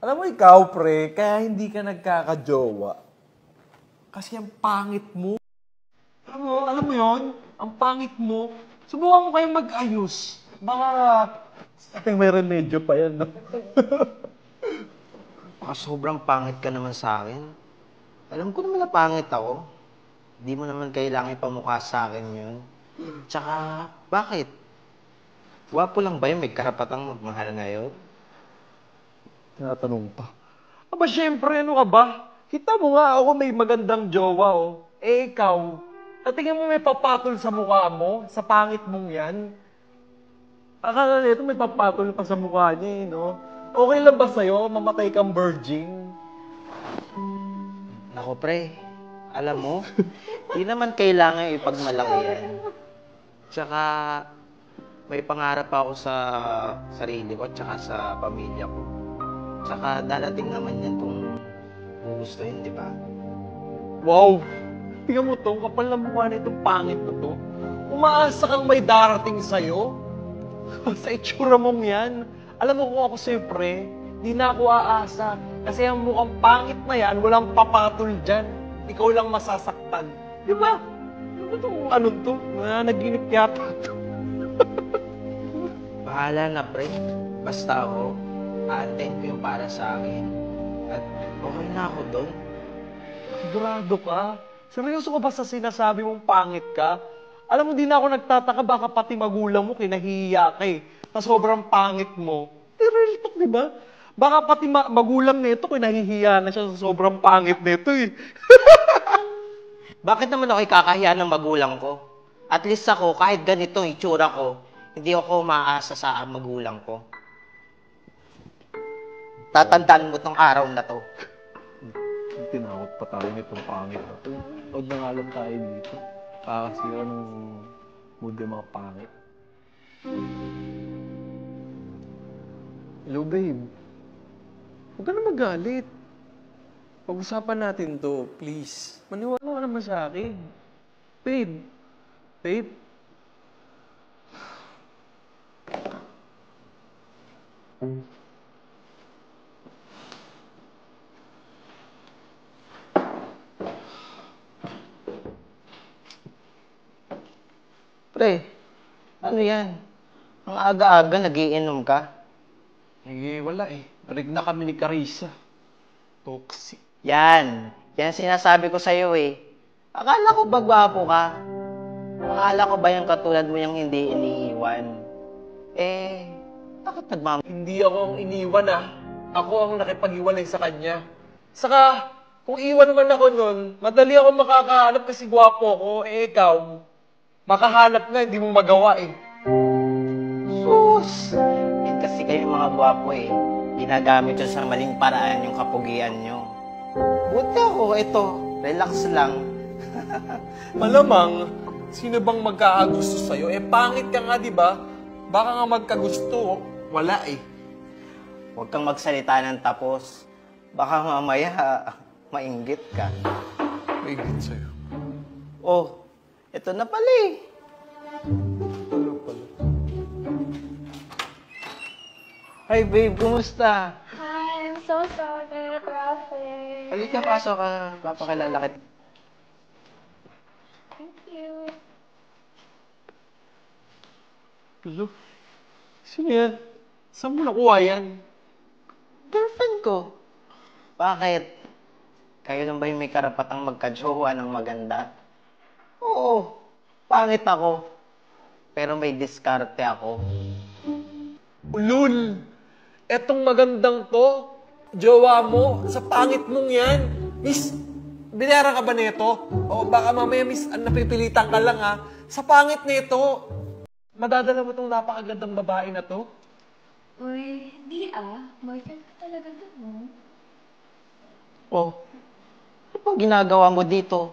Alam mo ikaw, pre, kaya hindi ka nagkakajowa. Kasi ang pangit mo. Alam mo yon? Ang pangit mo. Subukan mo kayong mag-ayos. Baka ating may remedyo pa yan, no? Baka sobrang pangit ka naman sa akin. Alam ko naman na pangit ako. Hindi mo naman kailangan ipamukha sa akin yun. Tsaka, bakit? Gwapo lang ba yun? May karapatang magmahal ngayon? Tinatanong pa. Aba, syempre, ano ka ba? Kita mo nga ako may magandang jowa, oh. Eh, ikaw, tingnan mo may papatol sa mukha mo, sa pangit mong yan. Akala nito may papatol pa sa mukha niya, eh, no? Okay lang ba sa'yo, mamatay kang virgin? Nako, pre. Alam mo, di naman kailangan ipagmalaki yan. Tsaka, may pangarap ako sa sarili ko tsaka sa pamilya ko. Tsaka, darating naman yan kung gugustuhin, di ba? Wow! Tingnan mo to, kapal na mukha nitong pangit mo to. Umaasa kang may darating sa'yo? Sa itsura mong yan. Alam mo kung ako siyempre, di na ako aasa. Kasi ang mukhang pangit na yan, walang papatol dyan. Ikaw lang masasaktan. Di ba? Ano ba itong ano to? Naginip yata to. Bahala na, pre. Basta ako, a-attend ko yung para sa akin. At okay na ako doon. Sigurado ka? Seryoso ka ba sa sinasabi mong pangit ka? Alam mo, di na ako nagtataka, baka pati magulang mo kinahihiya ka eh. Na sobrang pangit mo. Real talk, di ba? Baka pati magulang nito kinahihiya na siya sa sobrang pangit nito eh. Bakit naman ako ikakahiya ng magulang ko? At least ako, kahit ganito ang itsura ko, hindi ako maasa sa magulang ko. Tatandaan mo tong araw na to. Tinawag pa tayo nitong pangit na to. Huwag na nga lang tayo dito. Kakasira ng mood yung mga pangit. Hello, babe. Huwag ka na magalit. Pag-usapan natin to, please. Maniwala ka naman sa akin. Babe. Babe. Pre, ano yan? Ang aga-aga, nagiinom ka? Eh, wala eh. Break na kami ni Carissa. Toxic. Yan. Yan sinasabi ko sa'yo eh. Akala ko ba gwapo ka? Akala ko ba yung katulad mo yung hindi iniiwan? Eh, bakit Hindi ako ang iniwan ah. Ako ang nakipag-iwalay sa kanya. Saka, kung iwan man ako nun, madali ako makakahanap kasi gwapo ako. Eh, ikaw, makahanap nga, hindi mo magawa eh. Sus! Yan kasi kayo mga gwapo eh. Ginagamit yun sa maling paraan yung kapugian nyo. Buti ako, ito. Relax lang. Malamang, sino bang magkakagusto sa'yo? Eh, pangit ka nga, di ba? Baka nga magkagusto. Wala eh. Huwag kang magsalita ng tapos. Baka mamaya, mainggit ka. May git sa'yo. Oh, ito na pala eh. Ano pala? Hi babe, kumusta? Hi, I'm so sorry, traffic. Halika, pasok ka. Papakilala kita. Thank you. Hello? Sino yan? Saan mo nakuha yan? Girlfriend ko. Bakit? Kayo lang ba yung may karapatang magka-jowa ng maganda? Oo, pangit ako. Pero may diskarte ako. Ulul! Etong magandang to, jowa mo, sa pangit mong yan. Miss, binara ka ba nito? O baka mamaya, miss, napipilitan ka lang ha. Sa pangit nito, madadala mo tong napakagandang babae na to? Uy, hindi ah. Boyfriend ka talaga dun, no? Oh, ano pang ginagawa mo dito?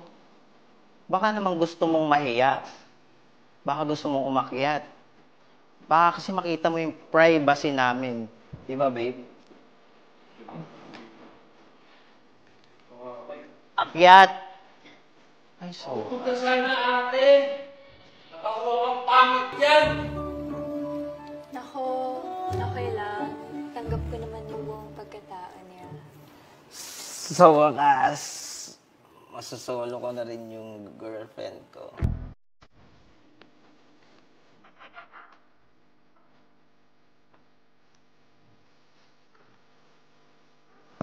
Baka naman gusto mong mahiya. Baka gusto mong umakyat. Baka kasi makita mo yung privacy namin. Di ba, babe? Akyat! Ay, so... Punta sana ate. Nakakawang pangit yan. Nako, okay lang. Tanggap ko naman yung buong pagkatao Sa wakas, masasolo ko na rin yung girlfriend ko.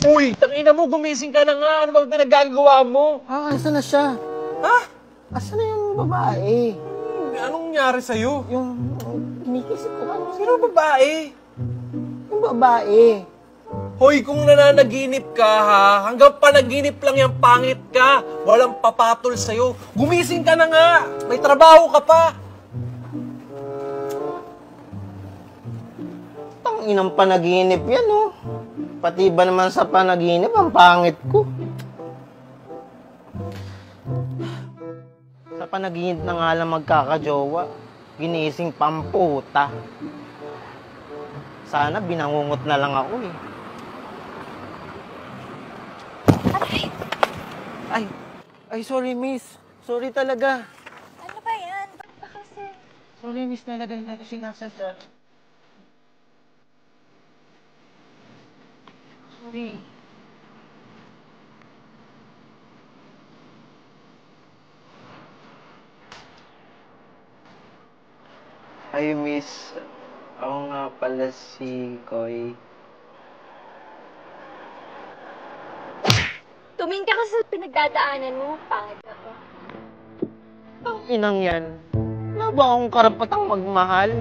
Uy, tangina mo, gumising ka na nga. Ano ba pinagagawa mo? Asa na siya? Ha? Asa na yung babae? Anong nangyari sa'yo? Yung kinikisip ko ano? Sino babae? Yung babae. Hoy, kung nananaginip ka ha, hanggang panaginip lang yung pangit ka. Walang papatol sa'yo. Gumising ka na nga. May trabaho ka pa. Tanginang panaginip yan, oh. Pati ba naman sa panaginip, ang pangit ko. Sa panaginip na nga lang magkakajowa, ginising pamputa. Sana binangungot na lang ako eh. Ay, sorry miss. Sorry talaga. Ano ba yan? Ba't ba kasi? Sorry miss, nalagay na sinasadya. Sorry. Hi, miss. Ako nga pala si Koy. Tumingin ka kasi sa pinagdadaanan mo. Pangit ako. Ang inang yan. Wala ba akong karapatang magmahal?